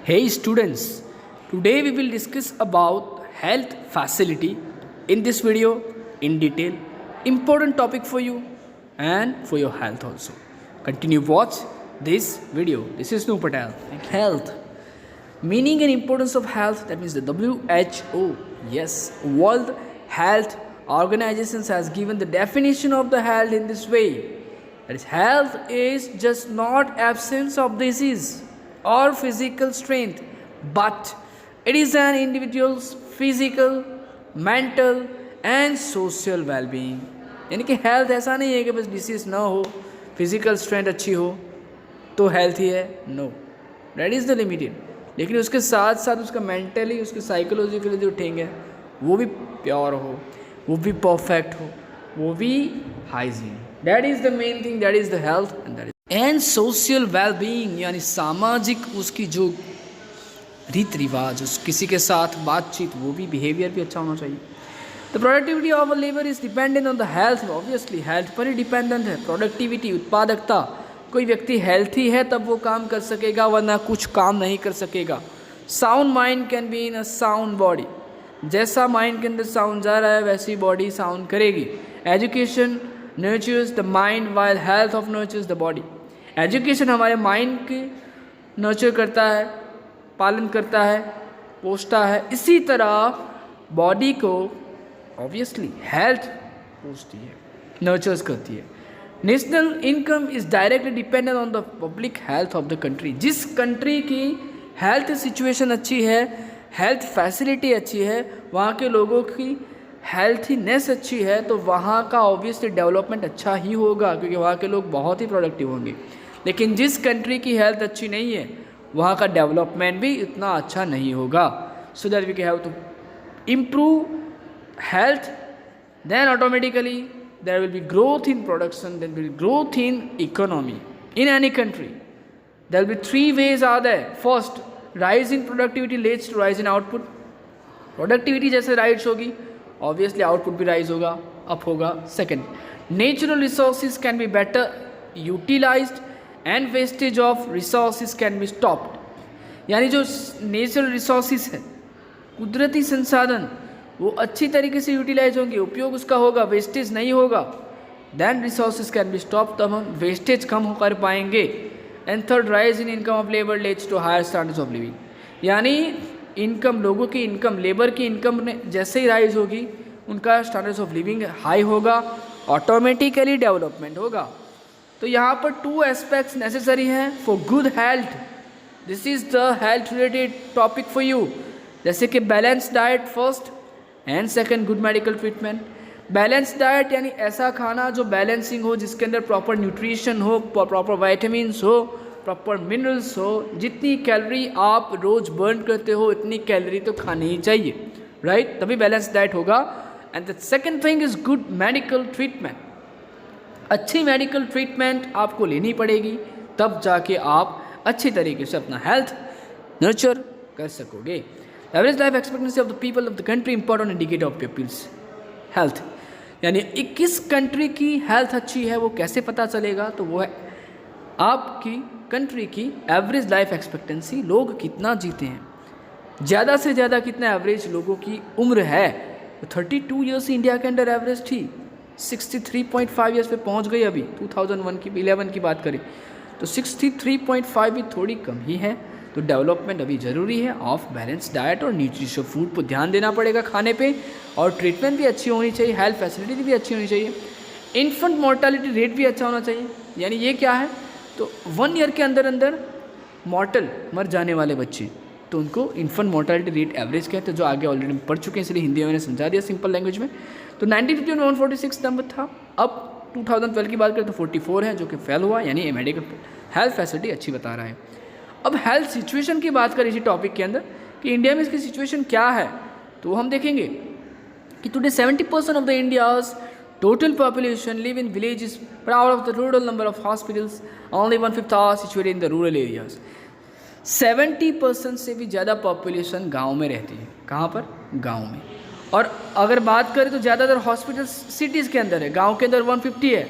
Hey students, today we will discuss about health facility in this video in detail. Important topic for you and for your health also. Continue watch this video. This is Nu Patel. Health. Meaning and importance of health, that means the WHO, yes, World Health Organization has given the definition of the health in this way. That is, health is just not absence of disease or physical strength, but it is an individual's physical, mental and social well-being. यानी कि health ऐसा नहीं है कि बस disease ना हो, physical strength अच्छी हो तो हेल्थ ही है, no, that is the limited. लेकिन उसके साथ साथ उसका मेंटली, उसके साइकोलॉजिकली जो थिंग है वो भी प्योर हो, वो भी परफेक्ट हो, वो भी hygiene. That is the main thing, that is the health and social wellbeing. यानी सामाजिक उसकी जो रीत रिवाज, उस किसी के साथ बातचीत, वो भी बिहेवियर भी अच्छा होना चाहिए. The productivity of a labour is dependent on the health. Obviously health पर ही डिपेंडेंट है. प्रोडक्टिविटी, उत्पादकता. कोई व्यक्ति हेल्थी है तब वो काम कर सकेगा, वरना कुछ काम नहीं कर सकेगा. Sound mind can be in a sound body. जैसा माइंड के अंदर साउंड जा रहा है वैसी बॉडी साउंड करेगी. Education nurtures the mind while health of nurtures the body. Education हमारे माइंड के नर्चर करता है, पालन करता है, पोषता है. इसी तरह बॉडी को ऑब्वियसली हेल्थ पोषती है, नर्चर्स करती है. National income is directly dependent on the public health of the country. जिस कंट्री की हेल्थ सिचुएशन अच्छी है, हेल्थ फैसिलिटी अच्छी है, वहाँ के लोगों की हेल्थीनेस अच्छी है, तो वहाँ का ऑब्वियसली डेवलपमेंट अच्छा ही होगा, क्योंकि वहाँ के लोग बहुत ही प्रोडक्टिव होंगे. लेकिन जिस कंट्री की हेल्थ अच्छी नहीं है वहाँ का डेवलपमेंट भी इतना अच्छा नहीं होगा. So that we can have to improve health, then automatically there will be growth in production, then will growth in economy in any country. There will be 3 ways are there. First, rise in productivity leads to rise in output. Productivity जैसे rise होगी obviously output भी rise होगा, up होगा. Second, natural resources can be better utilized and wastage of resources can be stopped. यानी जो natural resources है, कुदरती संसाधन, वो अच्छी तरीके से यूटिलाइज होंगे, उपयोग उसका होगा, वेस्टेज नहीं होगा. Then resources can be stop, तब हम वेस्टेज कम हो कर पाएंगे. And third, rise in income of labour leads to higher standards of living. यानी इनकम, लोगों की इनकम, लेबर की इनकम ने जैसे ही राइज होगी उनका स्टैंडर्ड्स ऑफ लिविंग हाई होगा, ऑटोमेटिकली डेवलपमेंट होगा. तो यहाँ पर 2 एस्पेक्ट्स नेसेसरी हैं for good health. This is the health related topic for you. जैसे कि balance diet first and second, good medical treatment. Balance diet यानी ऐसा खाना जो बैलेंसिंग हो, जिसके अंदर प्रॉपर न्यूट्रिशन हो, प्रॉपर वाइटामिन्स हो, प्रॉपर मिनरल्स हो. जितनी कैलोरी आप रोज़ बर्न करते हो इतनी कैलोरी तो खानी ही चाहिए, राइट? तभी बैलेंस डाइट होगा. And the second thing is good medical treatment. अच्छी मेडिकल ट्रीटमेंट आपको लेनी पड़ेगी, तब जाके आप अच्छी तरीके से अपना हेल्थ नर्चर कर सकोगे. Average life expectancy of the people of the country important indicator of people's health. यानी किस कंट्री की हेल्थ अच्छी है वो कैसे पता चलेगा? तो वो है आपकी कंट्री की एवरेज लाइफ एक्सपेक्टेंसी. लोग कितना जीते हैं, ज़्यादा से ज़्यादा कितना एवरेज लोगों की उम्र है. तो 32 ईयर्स इंडिया के अंदर एवरेज थी, 63.5 ईयर्स पे पहुंच गई. अभी 2011 की बात करें तो 63.5 भी थोड़ी कम ही है. तो डेवलपमेंट अभी ज़रूरी है ऑफ बैलेंस डाइट और न्यूट्रिशन फूड पर ध्यान देना पड़ेगा खाने पे. और ट्रीटमेंट भी अच्छी होनी चाहिए, हेल्थ फैसिलिटी भी अच्छी होनी चाहिए. इन्फेंट मोर्टालिटी रेट भी अच्छा होना चाहिए. यानी ये क्या है, तो 1 ईयर के अंदर अंदर मॉर्टल मर जाने वाले बच्चे, तो उनको इन्फेंट मोर्टालिटी रेट एवरेज कहते हैं, जो आगे ऑलरेडी पढ़ चुके हैं, इसलिए हिंदी में मैंने समझा दिया सिंपल लैंग्वेज में. तो 1950 में 146 नंबर था. अब 2012 की बात करें तो 44 है, जो कि फेल हुआ. यानी मेडिकल हेल्थ फैसिलिटी अच्छी बता रहा है. अब हेल्थ सिचुएशन की बात करें इसी टॉपिक के अंदर कि इंडिया में इसकी सिचुएशन क्या है, तो हम देखेंगे कि today 70% of the India's total population live in villages, but out of the total number of hospitals, only 1/5 are situated in the rural areas. 70% से भी ज़्यादा पॉपुलेशन गांव में रहती है. कहाँ पर? गांव में. और अगर बात करें तो ज़्यादातर हॉस्पिटल सिटीज़ के अंदर है, गांव के अंदर 150 है,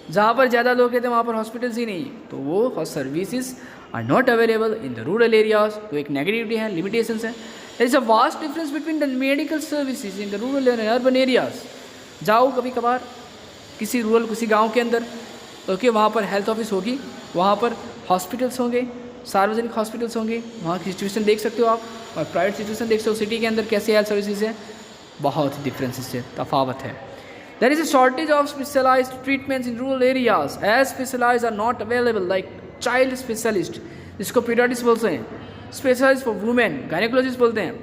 जहाँ पर ज़्यादा लोग रहते हैं वहाँ पर हॉस्पिटल्स ही नहीं है, तो वो services are not available in the rural areas. तो एक नेगेटिविटी है, लिमिटेशंस है। There is a vast difference between the medical services in the rural and urban areas. जाओ कभी कभार किसी रूरल किसी गांव के अंदर, ओके, वहाँ पर हेल्थ ऑफिस होगी, वहाँ पर हॉस्पिटल्स होंगे, सार्वजनिक हॉस्पिटल्स होंगे, वहाँ की सिचुएशन देख सकते हो आप, और प्राइवेट सिचुएशन देख सकते हो सिटी के अंदर कैसे हेल्थ सर्विसेज है, बहुत डिफरेंसेस है, तफावत है। There is a shortage of specialized treatments in rural areas as specialized are not available like child specialist, जिसको pediatrics बोलते हैं, specialist for women, gynecologist बोलते हैं,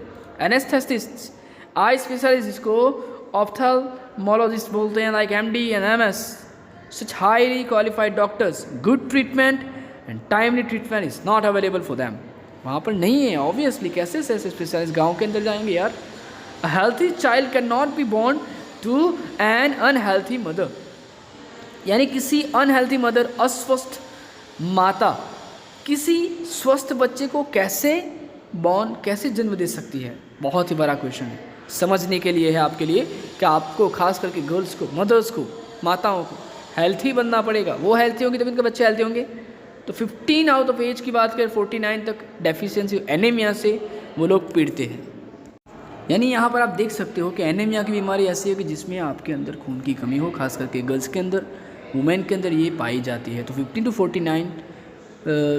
anesthetists, eye specialist जिसको ophthalmologist बोलते हैं like MD and MS, such highly qualified doctors, good treatment and timely treatment is not available for them। वहाँ पर नहीं है obviously, कैसे ऐसे स्पेशलिस्ट गाँव के अंदर जाएंगे यार। A healthy child cannot be born to an unhealthy mother, यानी किसी अनहेल्थी मदर, अस्वस्थ माता किसी स्वस्थ बच्चे को कैसे जन्म दे सकती है, बहुत ही बड़ा क्वेश्चन है। समझने के लिए है आपके लिए कि आपको खास करके गर्ल्स को, मदर्स को, माताओं को हेल्थी बनना पड़ेगा। वो हेल्थी होंगी तभी उनके बच्चे हेल्थी होंगे। तो 15 आउट ऑफ एज की बात करें 49 तक डेफिशिएंसी एनीमिया से वो लोग पीड़ते हैं। यानी यहाँ पर आप देख सकते हो कि एनीमिया की बीमारी ऐसी है कि जिसमें आपके अंदर खून की कमी हो, खास करके गर्ल्स के अंदर, वुमेन के अंदर ये पाई जाती है। तो 15 to 49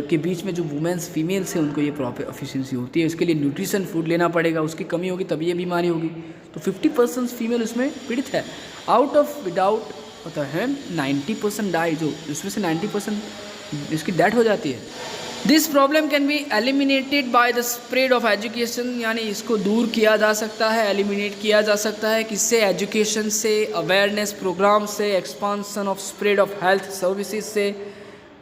के बीच में जो वुमेन्स फीमेल्स हैं उनको ये प्रॉपर एफिशिएंसी होती है। इसके लिए न्यूट्रिशन फूड लेना पड़ेगा, उसकी कमी होगी तभी ये बीमारी होगी। तो 50% फीमेल उसमें पीड़ित है। आउट ऑफ विदाउट होता है 90% डाई, जो इसमें से 90% इसकी डेथ हो जाती है। This problem can be eliminated by the spread of education, यानी इसको दूर किया जा सकता है, एलिमिनेट किया जा सकता है किससे, एजुकेशन से, अवेयरनेस प्रोग्राम से, expansion of spread of health services से,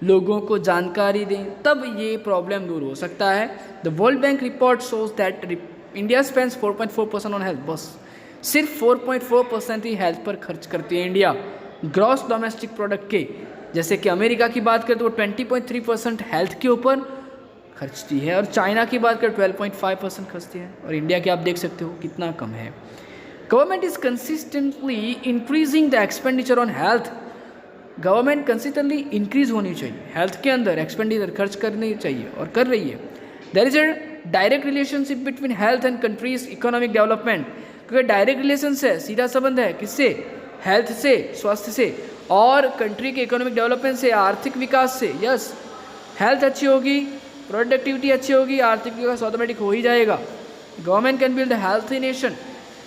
लोगों को जानकारी दें, तब ये प्रॉब्लम दूर हो सकता है। The world bank report shows that India spends 4.4% on health, बस सिर्फ 4.4% ही हेल्थ पर खर्च करती है इंडिया ग्रॉस डोमेस्टिक प्रोडक्ट के। जैसे कि अमेरिका की बात करें तो वो 20.3% हेल्थ के ऊपर खर्चती है, और चाइना की बात करें 12.5% खर्चती है, और इंडिया के आप देख सकते हो कितना कम है। Government is consistently increasing the expenditure on health, government consistently increase होनी चाहिए हेल्थ के अंदर, एक्सपेंडिचर खर्च करनी चाहिए और कर रही है। There is a direct relationship between health and countries economic development, क्योंकि डायरेक्ट रिलेशन है, सीधा संबंध है किससे, हेल्थ से, स्वास्थ्य से, और कंट्री के इकोनॉमिक डेवलपमेंट से, आर्थिक विकास से। यस, हेल्थ अच्छी होगी, प्रोडक्टिविटी अच्छी होगी, आर्थिक विकास ऑटोमेटिक हो ही जाएगा। Government can build healthy nation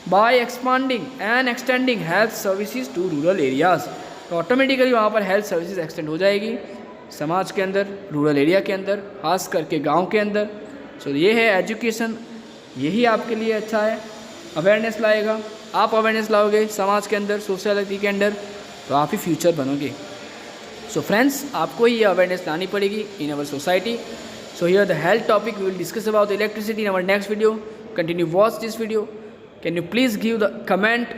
by expanding and extending health services to rural areas, तो ऑटोमेटिकली वहाँ पर हेल्थ सर्विसेज एक्सटेंड हो जाएगी समाज के अंदर, रूरल एरिया के अंदर, खास करके गाँव के अंदर। सो ये है एजुकेशन, यही आपके लिए अच्छा है, अवेयरनेस लाएगा। आप अवेयरनेस लाओगे समाज के अंदर, सोसाइटी के अंदर, तो आप ही फ्यूचर बनोगे। सो फ्रेंड्स, आपको ही ये अवेयरनेस लानी पड़ेगी in our society. So here the health topic we will discuss about electricity in our next video. Continue watch this video. Can you please give the comment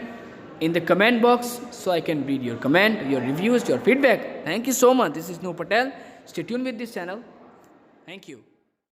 in the comment box so I can read your comment, your reviews, your feedback. Thank you so much. This is Noor Patel. Stay tuned with this channel. Thank you.